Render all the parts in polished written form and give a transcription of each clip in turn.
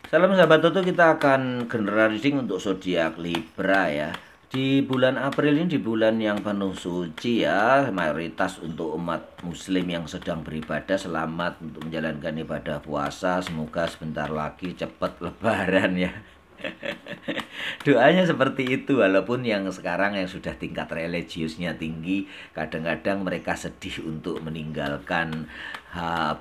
Salam sahabat Toto, kita akan general reading untuk zodiak Libra ya. Di bulan April ini, di bulan yang penuh suci ya, mayoritas untuk umat muslim yang sedang beribadah, selamat untuk menjalankan ibadah puasa. Semoga sebentar lagi cepat lebaran ya. Doanya seperti itu, walaupun yang sekarang yang sudah tingkat religiusnya tinggi, kadang-kadang mereka sedih untuk meninggalkan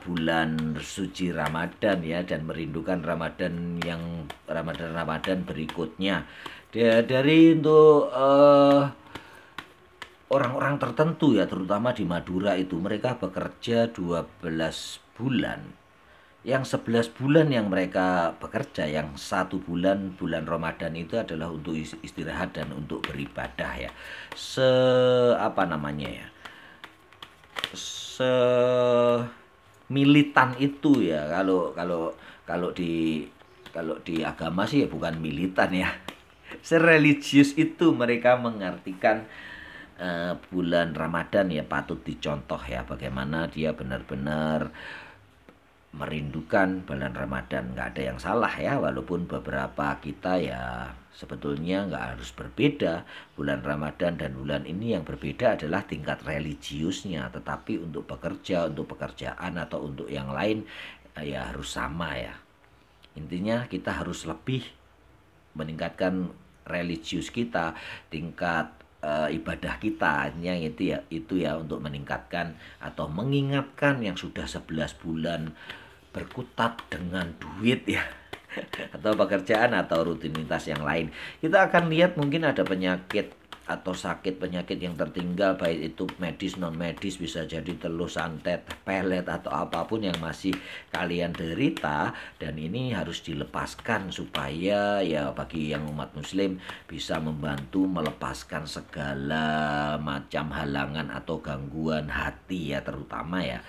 bulan suci Ramadan ya, dan merindukan Ramadan yang Ramadan berikutnya. Dari untuk orang-orang tertentu ya, terutama di Madura itu, mereka bekerja 12 bulan. Yang 11 bulan yang mereka bekerja, yang 1 bulan bulan Ramadan itu adalah untuk istirahat dan untuk beribadah ya. Apa namanya ya? Militan itu ya, kalau di agama sih ya bukan militan ya. Sereligius itu mereka mengartikan bulan Ramadan ya, patut dicontoh ya, bagaimana dia benar-benar merindukan bulan Ramadan. Nggak ada yang salah ya, walaupun beberapa kita ya sebetulnya nggak harus berbeda. Bulan Ramadan dan bulan ini yang berbeda adalah tingkat religiusnya, tetapi untuk bekerja, untuk pekerjaan atau untuk yang lain ya harus sama ya. Intinya kita harus lebih meningkatkan religius kita, tingkat ibadah kita, yang itu ya untuk meningkatkan atau mengingatkan yang sudah 11 bulan berkutat dengan duit ya, atau pekerjaan atau rutinitas yang lain. Kita akan lihat mungkin ada penyakit atau sakit penyakit yang tertinggal, baik itu medis non medis, bisa jadi telur santet, pelet atau apapun yang masih kalian derita, dan ini harus dilepaskan supaya ya bagi yang umat muslim bisa membantu melepaskan segala macam halangan atau gangguan hati ya, terutama ya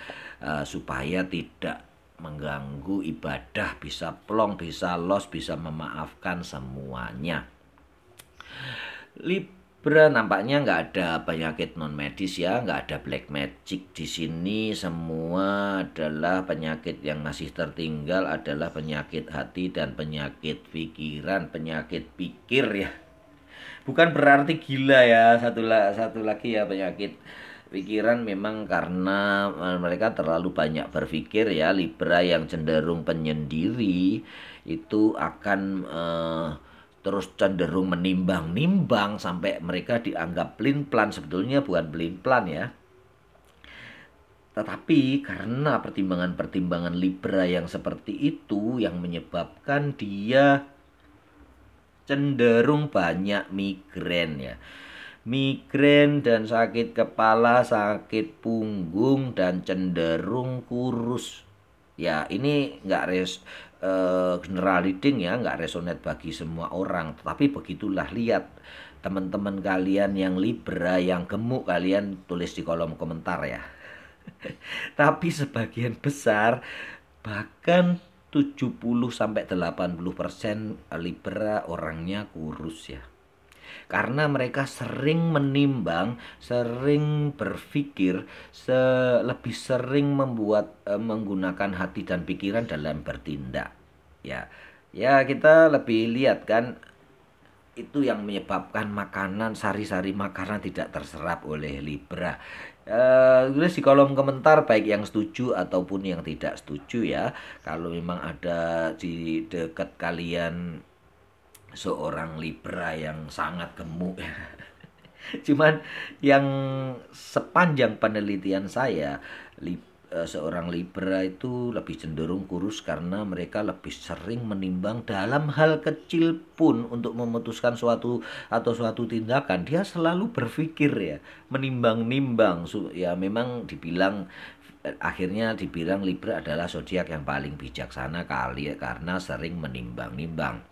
supaya tidak mengganggu ibadah, bisa plong, bisa los, bisa memaafkan semuanya. Libra nampaknya nggak ada penyakit non medis ya, nggak ada black magic di sini. Semua adalah penyakit yang masih tertinggal, adalah penyakit hati dan penyakit pikiran, penyakit pikir ya. Bukan berarti gila ya, satu lagi ya, penyakit pikiran memang karena mereka terlalu banyak berpikir ya. Libra yang cenderung penyendiri itu akan terus cenderung menimbang-nimbang sampai mereka dianggap pelin-pelan. Sebetulnya bukan pelin-pelan ya, tetapi karena pertimbangan-pertimbangan Libra yang seperti itu yang menyebabkan dia cenderung banyak migrain ya. Migrain dan sakit kepala, sakit punggung, dan cenderung kurus. Ya, ini nggak general reading ya, nggak resonate bagi semua orang. Tapi begitulah, lihat teman-teman kalian yang Libra, yang gemuk, kalian tulis di kolom komentar ya. Tapi sebagian besar, bahkan 70-80% Libra orangnya kurus ya. Karena mereka sering menimbang, sering berpikir, lebih sering menggunakan hati dan pikiran dalam bertindak. Ya, ya kita lebih lihat kan, itu yang menyebabkan makanan, sari-sari makanan tidak terserap oleh Libra. Tulis di kolom komentar baik yang setuju ataupun yang tidak setuju ya. Kalau memang ada di dekat kalian seorang Libra yang sangat gemuk ya. Cuman yang sepanjang penelitian saya, seorang Libra itu lebih cenderung kurus karena mereka lebih sering menimbang dalam hal kecil pun. Untuk memutuskan suatu tindakan, dia selalu berpikir ya, menimbang-nimbang ya. Memang akhirnya dibilang Libra adalah zodiak yang paling bijaksana kali ya, karena sering menimbang-nimbang.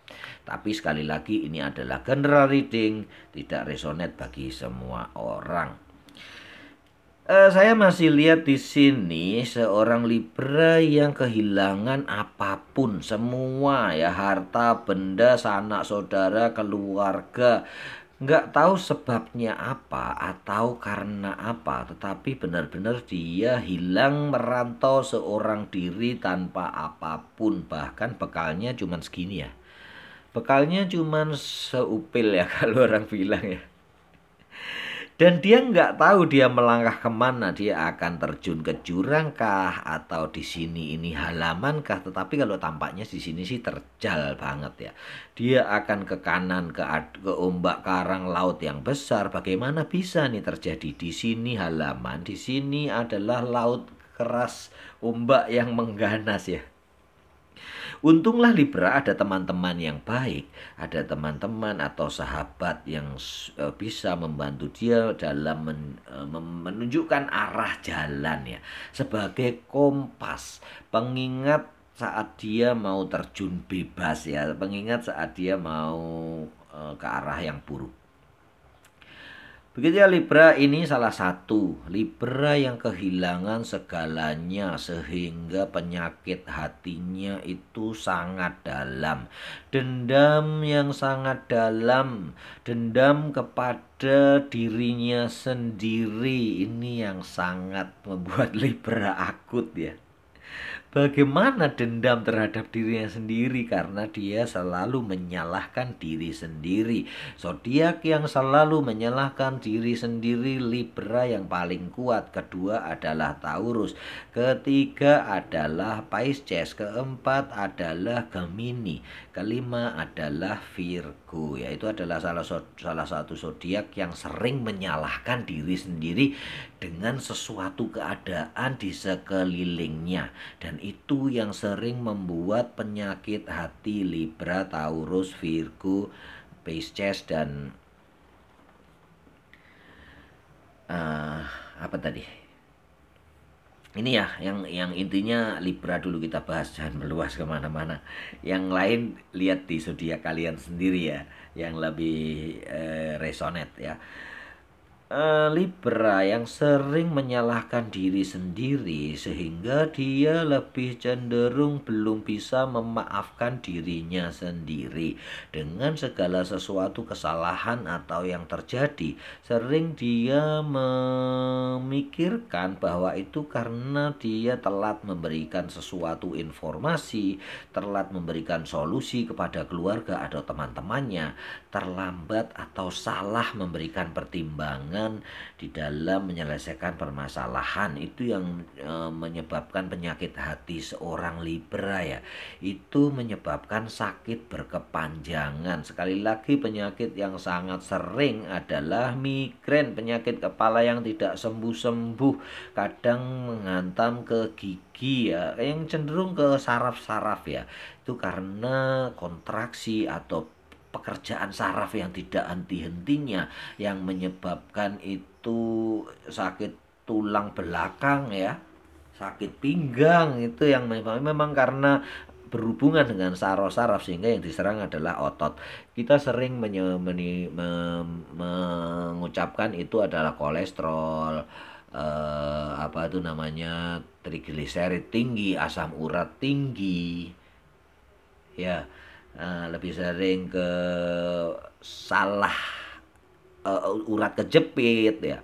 Tapi sekali lagi, ini adalah general reading, tidak resonate bagi semua orang. Saya masih lihat di sini seorang Libra yang kehilangan apapun, semua ya, harta, benda, sanak saudara, keluarga, nggak tahu sebabnya apa atau karena apa, tetapi benar-benar dia hilang merantau seorang diri tanpa apapun, bahkan bekalnya cuman segini ya. Bekalnya cuman seupil ya kalau orang bilang ya. Dan dia nggak tahu dia melangkah kemana, dia akan terjun ke jurang kah atau di sini ini halaman kah. Tetapi kalau tampaknya di sini sih terjal banget ya. Dia akan ke kanan ke ombak karang laut yang besar. Bagaimana bisa nih terjadi di sini halaman, di sini adalah laut keras, ombak yang mengganas ya. Untunglah Libra ada teman-teman yang baik, ada teman-teman atau sahabat yang bisa membantu dia dalam menunjukkan arah jalan ya, sebagai kompas, pengingat saat dia mau terjun bebas ya, pengingat saat dia mau ke arah yang buruk. Begitu ya Libra, ini salah satu Libra yang kehilangan segalanya sehingga penyakit hatinya itu sangat dalam. Dendam yang sangat dalam, dendam kepada dirinya sendiri, ini yang sangat membuat Libra akut ya. Bagaimana dendam terhadap dirinya sendiri karena dia selalu menyalahkan diri sendiri. Zodiak yang selalu menyalahkan diri sendiri Libra yang paling kuat. Kedua adalah Taurus. Ketiga adalah Pisces. Keempat adalah Gemini. Kelima adalah Virgo. Yaitu adalah salah satu zodiak yang sering menyalahkan diri sendiri dengan sesuatu keadaan di sekelilingnya, dan itu yang sering membuat penyakit hati Libra, Taurus, Virgo, Pisces dan apa tadi? Ini ya yang intinya Libra dulu kita bahas, jangan meluas kemana-mana. Yang lain lihat di zodiak kalian sendiri ya, yang lebih resonate ya. Libra yang sering menyalahkan diri sendiri sehingga dia lebih cenderung belum bisa memaafkan dirinya sendiri. Dengan segala sesuatu kesalahan atau yang terjadi, sering dia memikirkan bahwa itu karena dia telat memberikan sesuatu informasi, telat memberikan solusi kepada keluarga atau teman-temannya, terlambat atau salah memberikan pertimbangan di dalam menyelesaikan permasalahan. Itu yang menyebabkan penyakit hati seorang Libra ya. Itu menyebabkan sakit berkepanjangan. Sekali lagi, penyakit yang sangat sering adalah migrain, penyakit kepala yang tidak sembuh-sembuh, kadang menghantam ke gigi ya, yang cenderung ke saraf-saraf ya. Itu karena kontraksi atau pekerjaan saraf yang tidak henti-hentinya yang menyebabkan itu sakit tulang belakang ya, sakit pinggang, itu yang memang karena berhubungan dengan saraf-saraf sehingga yang diserang adalah otot. Kita sering mengucapkan itu adalah kolesterol, apa itu namanya, trigliserid tinggi, asam urat tinggi ya. Lebih sering ke salah urat kejepit ya,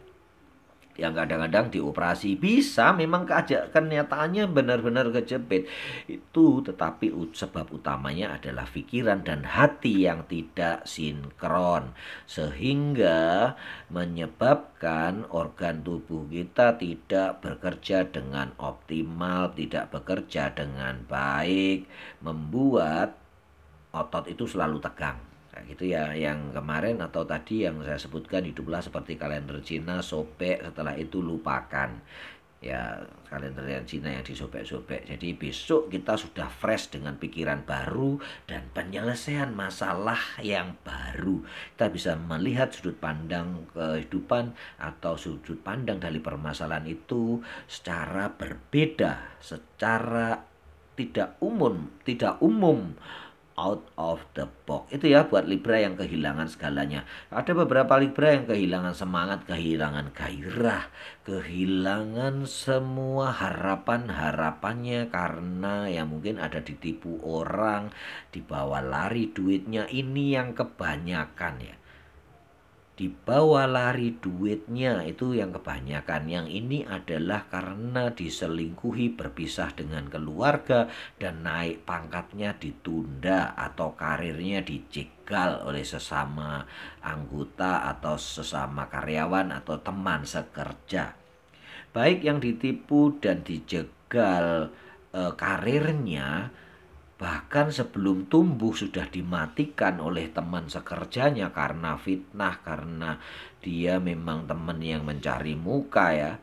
yang kadang-kadang dioperasi bisa memang kenyataannya benar-benar kejepit itu, tetapi sebab utamanya adalah pikiran dan hati yang tidak sinkron sehingga menyebabkan organ tubuh kita tidak bekerja dengan optimal, tidak bekerja dengan baik, membuat otot itu selalu tegang. Kayak gitu ya, yang kemarin atau tadi yang saya sebutkan, hiduplah seperti kalender Cina, sobek, setelah itu lupakan. Ya, kalender yang Cina yang disobek-sobek. Jadi besok kita sudah fresh dengan pikiran baru dan penyelesaian masalah yang baru. Kita bisa melihat sudut pandang kehidupan atau sudut pandang dari permasalahan itu secara berbeda, secara tidak umum, out of the box. Itu ya buat Libra yang kehilangan segalanya. Ada beberapa Libra yang kehilangan semangat, kehilangan gairah, kehilangan semua harapannya karena ya mungkin ada ditipu orang, dibawa lari duitnya. Ini yang kebanyakan ya. dibawa lari duitnya, itu yang kebanyakan. Yang ini adalah karena diselingkuhi, berpisah dengan keluarga, dan naik pangkatnya ditunda atau karirnya dijegal oleh sesama anggota atau sesama karyawan atau teman sekerja. Baik yang ditipu dan dijegal karirnya, bahkan sebelum tumbuh sudah dimatikan oleh teman sekerjanya karena fitnah, karena dia memang teman yang mencari muka ya,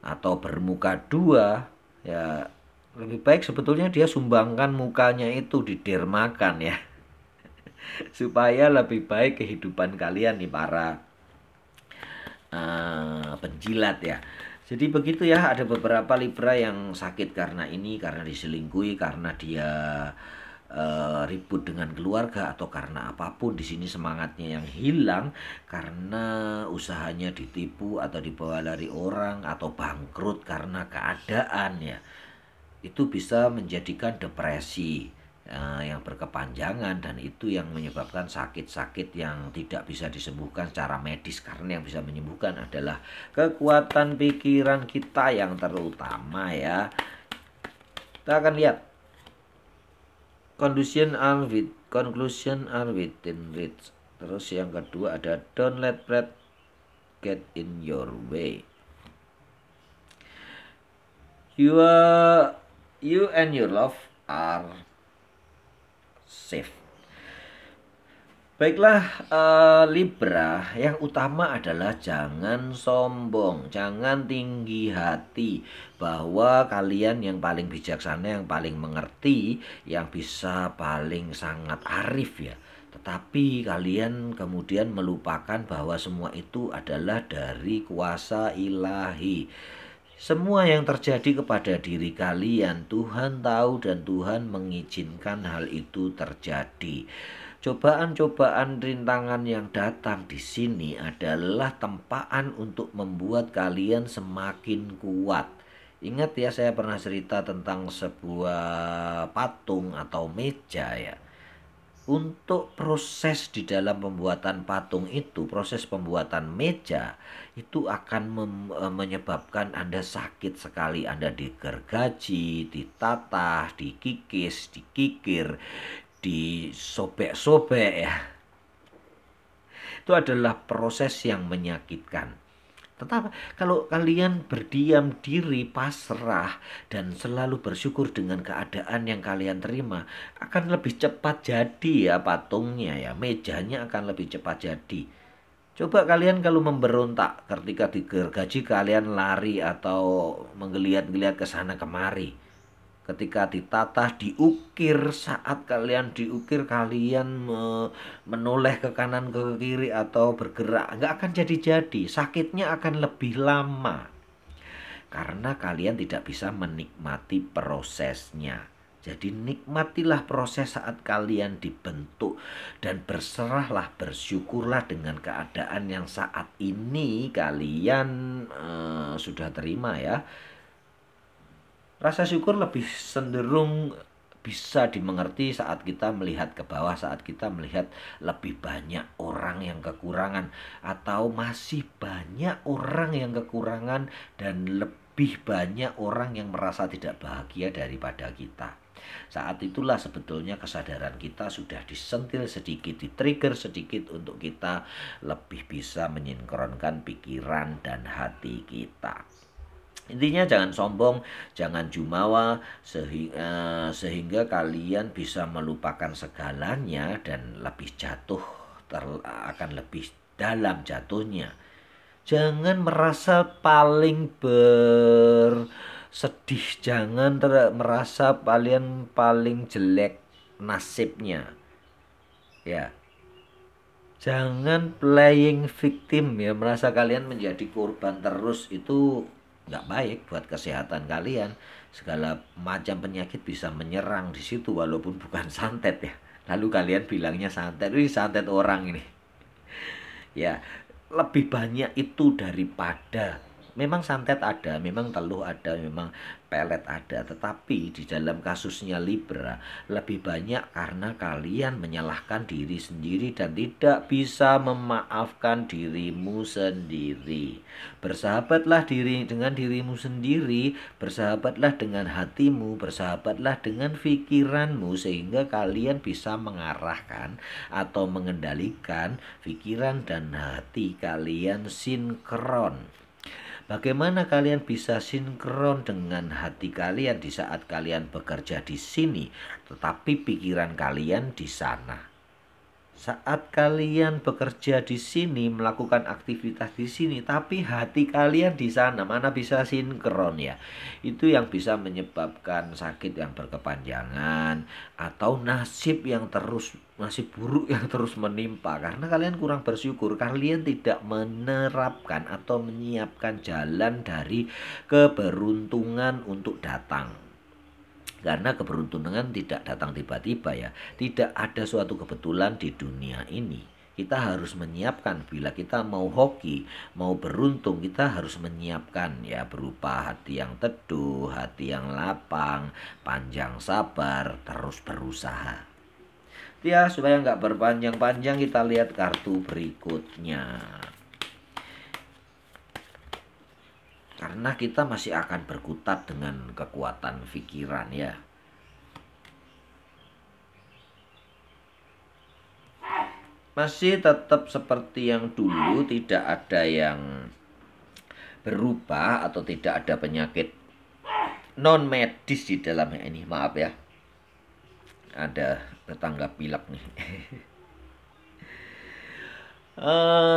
atau bermuka dua ya. Lebih baik sebetulnya dia sumbangkan mukanya itu didermakan ya, supaya lebih baik kehidupan kalian nih para penjilat ya. Jadi begitu ya, ada beberapa Libra yang sakit karena ini, karena diselingkuhi, karena dia ribut dengan keluarga, atau karena apapun. Di sini semangatnya yang hilang karena usahanya ditipu atau dibawa lari orang, atau bangkrut karena keadaan ya. Itu bisa menjadikan depresi yang berkepanjangan, dan itu yang menyebabkan sakit-sakit yang tidak bisa disembuhkan secara medis, karena yang bisa menyembuhkan adalah kekuatan pikiran kita yang terutama ya. Kita akan lihat conclusion are within reach. Terus yang kedua ada don't let pride get in your way. You and your love are safe. Baiklah Libra, yang utama adalah jangan sombong, jangan tinggi hati, bahwa kalian yang paling bijaksana, yang paling mengerti, yang bisa paling sangat arif ya. Tetapi kalian kemudian melupakan bahwa semua itu adalah dari kuasa ilahi. Semua yang terjadi kepada diri kalian, Tuhan tahu dan Tuhan mengizinkan hal itu terjadi. Cobaan-cobaan, rintangan yang datang di sini adalah tempaan untuk membuat kalian semakin kuat. Ingat ya, saya pernah cerita tentang sebuah patung atau meja ya. Untuk proses di dalam pembuatan patung itu, proses pembuatan meja itu akan menyebabkan Anda sakit sekali. Anda digergaji, ditatah, dikikis, dikikir, disobek-sobek ya. Itu adalah proses yang menyakitkan. Tetapi kalau kalian berdiam diri, pasrah, dan selalu bersyukur dengan keadaan yang kalian terima, akan lebih cepat jadi ya patungnya ya, mejanya akan lebih cepat jadi. Coba kalian kalau memberontak ketika digergaji, kalian lari atau menggeliat-geliat ke sana kemari. Ketika ditatah, diukir, saat kalian diukir, kalian menoleh ke kanan ke kiri atau bergerak, nggak akan jadi-jadi. Sakitnya akan lebih lama karena kalian tidak bisa menikmati prosesnya. Jadi nikmatilah proses saat kalian dibentuk, dan berserahlah, bersyukurlah dengan keadaan yang saat ini kalian sudah terima ya. Rasa syukur lebih cenderung bisa dimengerti saat kita melihat ke bawah, saat kita melihat lebih banyak orang yang kekurangan, atau masih banyak orang yang kekurangan, dan lebih banyak orang yang merasa tidak bahagia daripada kita. Saat itulah sebetulnya kesadaran kita sudah disentil sedikit, di-trigger sedikit untuk kita lebih bisa menyinkronkan pikiran dan hati kita. Intinya jangan sombong, jangan jumawa, sehingga kalian bisa melupakan segalanya dan lebih jatuh, akan lebih dalam jatuhnya. Jangan merasa paling bersedih, jangan merasa paling jelek nasibnya. Ya. Jangan playing victim ya, merasa kalian menjadi korban terus, itu nggak baik buat kesehatan kalian. Segala macam penyakit bisa menyerang di situ walaupun bukan santet ya. Lalu kalian bilangnya santet, ini santet orang ini. Ya, lebih banyak itu daripada memang santet ada, memang teluh ada, memang pelet ada, tetapi di dalam kasusnya Libra lebih banyak karena kalian menyalahkan diri sendiri dan tidak bisa memaafkan dirimu sendiri. Bersahabatlah dengan dirimu sendiri, bersahabatlah dengan hatimu, bersahabatlah dengan pikiranmu, sehingga kalian bisa mengarahkan atau mengendalikan pikiran dan hati kalian sinkron. Bagaimana kalian bisa sinkron dengan hati kalian di saat kalian bekerja di sini, tetapi pikiran kalian di sana? Saat kalian bekerja di sini, melakukan aktivitas di sini, tapi hati kalian di sana, mana bisa sinkron ya? Itu yang bisa menyebabkan sakit yang berkepanjangan atau nasib buruk yang terus menimpa karena kalian kurang bersyukur, kalian tidak menerapkan atau menyiapkan jalan dari keberuntungan untuk datang. Karena keberuntungan tidak datang tiba-tiba ya. Tidak ada suatu kebetulan di dunia ini. Kita harus menyiapkan. Bila kita mau hoki, mau beruntung, kita harus menyiapkan ya, berupa hati yang teduh, hati yang lapang, panjang sabar, terus berusaha. Ya, supaya nggak berpanjang-panjang, kita lihat kartu berikutnya. Karena kita masih akan berkutat dengan kekuatan pikiran ya. Masih tetap seperti yang dulu, tidak ada yang berubah atau tidak ada penyakit non medis di dalamnya ini. Maaf ya, ada tetangga pilek nih.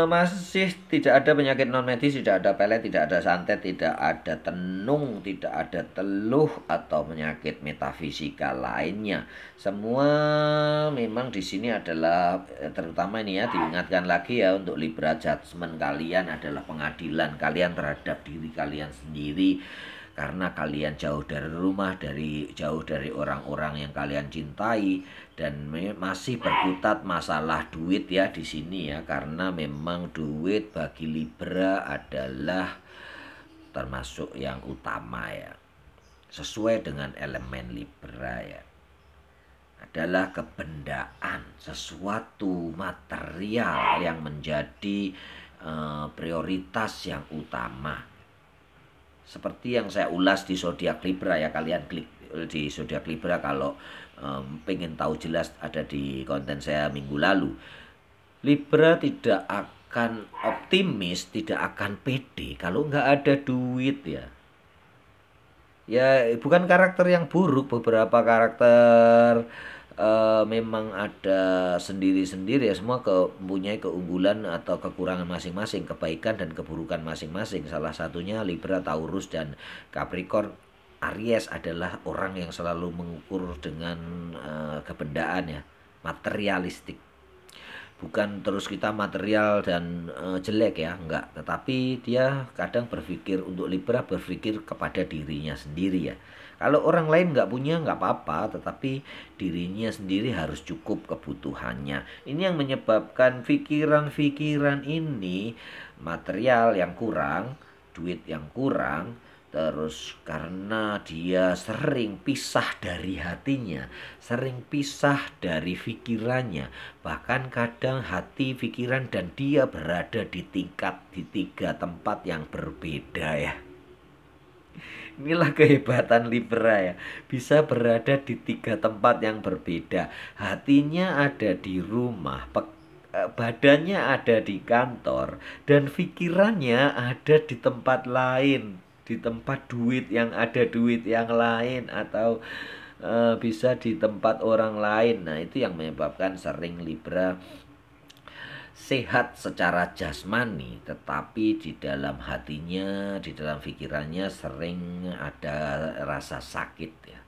Masih tidak ada penyakit non medis, tidak ada pelet, tidak ada santet, tidak ada tenung, tidak ada teluh atau penyakit metafisika lainnya. Semua memang di sini adalah terutama ini ya, diingatkan lagi ya, untuk Libra, judgment kalian adalah pengadilan kalian terhadap diri kalian sendiri. Karena kalian jauh dari rumah, jauh dari orang-orang yang kalian cintai, dan masih berkutat masalah duit ya di sini ya, karena memang duit bagi Libra adalah termasuk yang utama ya. Sesuai dengan elemen Libra ya, adalah kebendaan, sesuatu material yang menjadi prioritas yang utama. Seperti yang saya ulas di zodiak Libra ya, kalian klik di zodiak Libra kalau pengen tahu jelas, ada di konten saya minggu lalu. Libra tidak akan optimis, tidak akan pede kalau nggak ada duit ya. Ya bukan karakter yang buruk, beberapa karakter memang ada sendiri-sendiri ya, semua mempunyai keunggulan atau kekurangan masing-masing, kebaikan dan keburukan masing-masing. Salah satunya Libra, Taurus, dan Capricorn. Aries adalah orang yang selalu mengukur dengan kebendaan ya, materialistik. Bukan terus kita material dan jelek ya, enggak. Tetapi dia kadang berpikir, untuk Libra berpikir kepada dirinya sendiri ya. Kalau orang lain nggak punya nggak apa-apa, tetapi dirinya sendiri harus cukup kebutuhannya. Ini yang menyebabkan pikiran-pikiran ini, material yang kurang, duit yang kurang, terus karena dia sering pisah dari hatinya, sering pisah dari pikirannya, bahkan kadang hati, pikiran, dan dia berada di tiga tempat yang berbeda ya. Inilah kehebatan Libra ya, bisa berada di tiga tempat yang berbeda. Hatinya ada di rumah, badannya ada di kantor, dan pikirannya ada di tempat lain, di tempat duit yang ada duit yang lain, atau bisa di tempat orang lain. Nah itu yang menyebabkan sering Libra sehat secara jasmani, tetapi di dalam hatinya, di dalam pikirannya sering ada rasa sakit ya.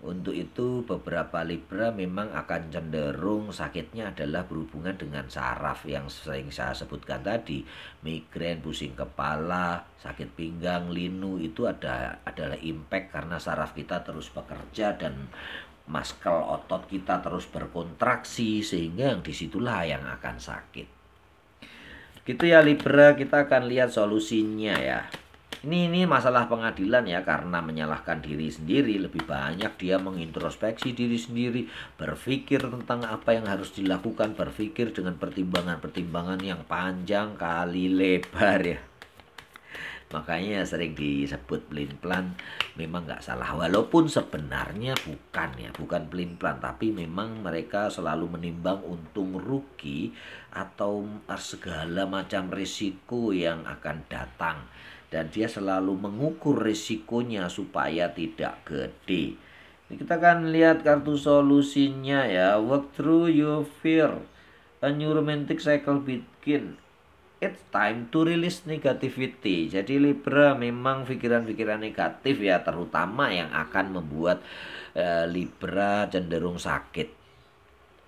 Untuk itu beberapa Libra memang akan cenderung sakitnya adalah berhubungan dengan saraf yang sering saya sebutkan tadi. Migrain, pusing kepala, sakit pinggang, linu, itu adalah impact karena saraf kita terus bekerja dan muscle otot kita terus berkontraksi, sehingga yang disitulah yang akan sakit. Gitu ya Libra, kita akan lihat solusinya ya. Ini masalah pengadilan ya, karena menyalahkan diri sendiri. Lebih banyak dia mengintrospeksi diri sendiri, berpikir tentang apa yang harus dilakukan, berpikir dengan pertimbangan-pertimbangan yang panjang kali lebar ya. Makanya sering disebut pelin-pelan, memang nggak salah. Walaupun sebenarnya bukan pelin-pelan, tapi memang mereka selalu menimbang untung rugi atau segala macam risiko yang akan datang. Dan dia selalu mengukur risikonya supaya tidak gede. Ini kita akan lihat kartu solusinya ya. Work through your fear. A new romantic cycle begin. It's time to release negativity. Jadi Libra memang pikiran-pikiran negatif ya, terutama yang akan membuat Libra cenderung sakit.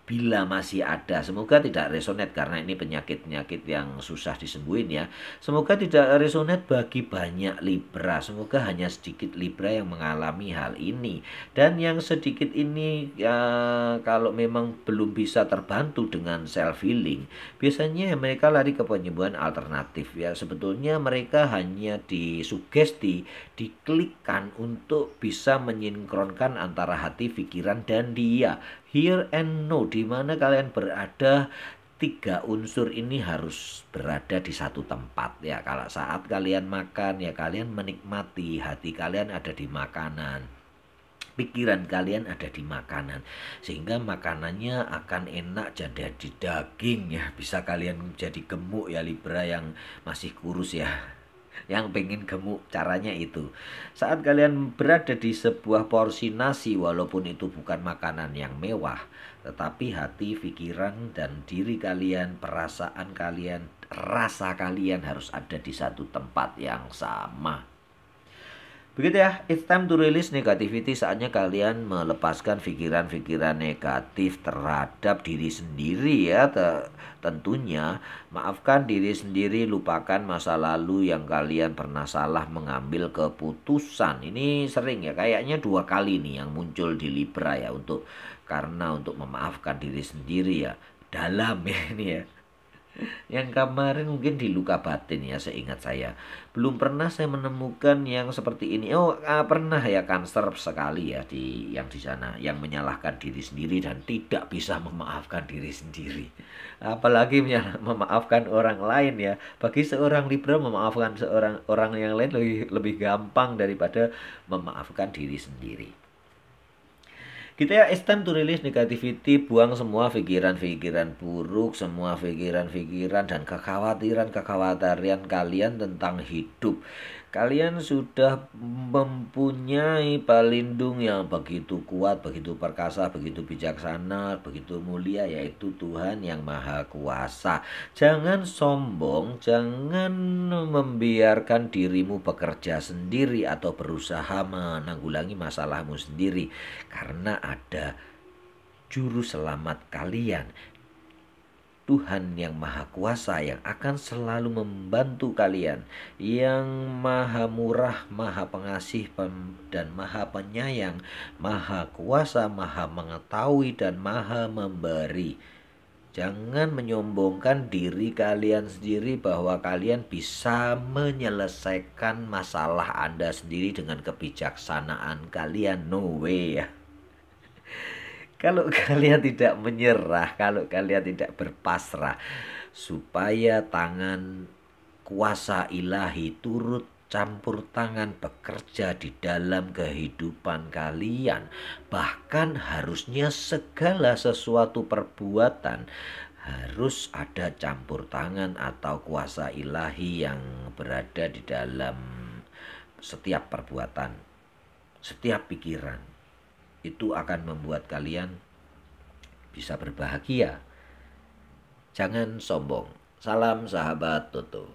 Bila masih ada, semoga tidak resonate karena ini penyakit-penyakit yang susah disembuhin ya. Semoga tidak resonate bagi banyak Libra. Semoga hanya sedikit Libra yang mengalami hal ini. Dan yang sedikit ini ya, kalau memang belum bisa terbantu dengan self healing, biasanya mereka lari ke penyembuhan alternatif ya. Sebetulnya mereka hanya disugesti, diklikkan untuk bisa menyinkronkan antara hati, pikiran, dan dia. Here and now, di mana kalian berada, tiga unsur ini harus berada di satu tempat ya. Kalau saat kalian makan ya, kalian menikmati, hati kalian ada di makanan, pikiran kalian ada di makanan, sehingga makanannya akan enak jadi di daging ya. Bisa kalian jadi gemuk ya Libra yang masih kurus ya, yang pengen gemuk, caranya itu. Saat kalian berada di sebuah porsi nasi, walaupun itu bukan makanan yang mewah, tetapi hati, pikiran, dan diri kalian, perasaan kalian, rasa kalian harus ada di satu tempat yang sama. Begitu ya, it's time to release negativity. Saatnya kalian melepaskan pikiran-pikiran negatif terhadap diri sendiri ya. Tentunya maafkan diri sendiri, lupakan masa lalu yang kalian pernah salah mengambil keputusan. Ini sering ya, kayaknya 2 kali nih yang muncul di Libra ya, karena untuk memaafkan diri sendiri ya. Dalam ya ini ya. Yang kemarin mungkin di luka batin ya, seingat saya. Belum pernah saya menemukan yang seperti ini. Pernah ya, Cancer sekali ya yang di sana, yang menyalahkan diri sendiri dan tidak bisa memaafkan diri sendiri. Apalagi memaafkan orang lain ya. Bagi seorang Libra, memaafkan seorang orang yang lain lebih gampang daripada memaafkan diri sendiri. Kita ya, it's time to release negativity. Buang semua pikiran-pikiran buruk, semua pikiran-pikiran dan kekhawatiran kalian tentang hidup. Kalian sudah mempunyai pelindung yang begitu kuat, begitu perkasa, begitu bijaksana, begitu mulia, yaitu Tuhan yang Maha Kuasa. Jangan sombong, jangan membiarkan dirimu bekerja sendiri atau berusaha menanggulangi masalahmu sendiri, karena ada juru selamat kalian, Tuhan yang Maha Kuasa, yang akan selalu membantu kalian, yang Maha Murah, Maha Pengasih, dan Maha Penyayang, Maha Kuasa, Maha Mengetahui, dan Maha Memberi. Jangan menyombongkan diri kalian sendiri bahwa kalian bisa menyelesaikan masalah Anda sendiri dengan kebijaksanaan kalian. No way ya. Kalau kalian tidak menyerah, kalau kalian tidak berpasrah, supaya tangan kuasa ilahi turut campur tangan bekerja di dalam kehidupan kalian. Bahkan harusnya segala sesuatu perbuatan harus ada campur tangan atau kuasa ilahi yang berada di dalam setiap perbuatan, setiap pikiran. Itu akan membuat kalian bisa berbahagia. Jangan sombong. Salam sahabat Toto.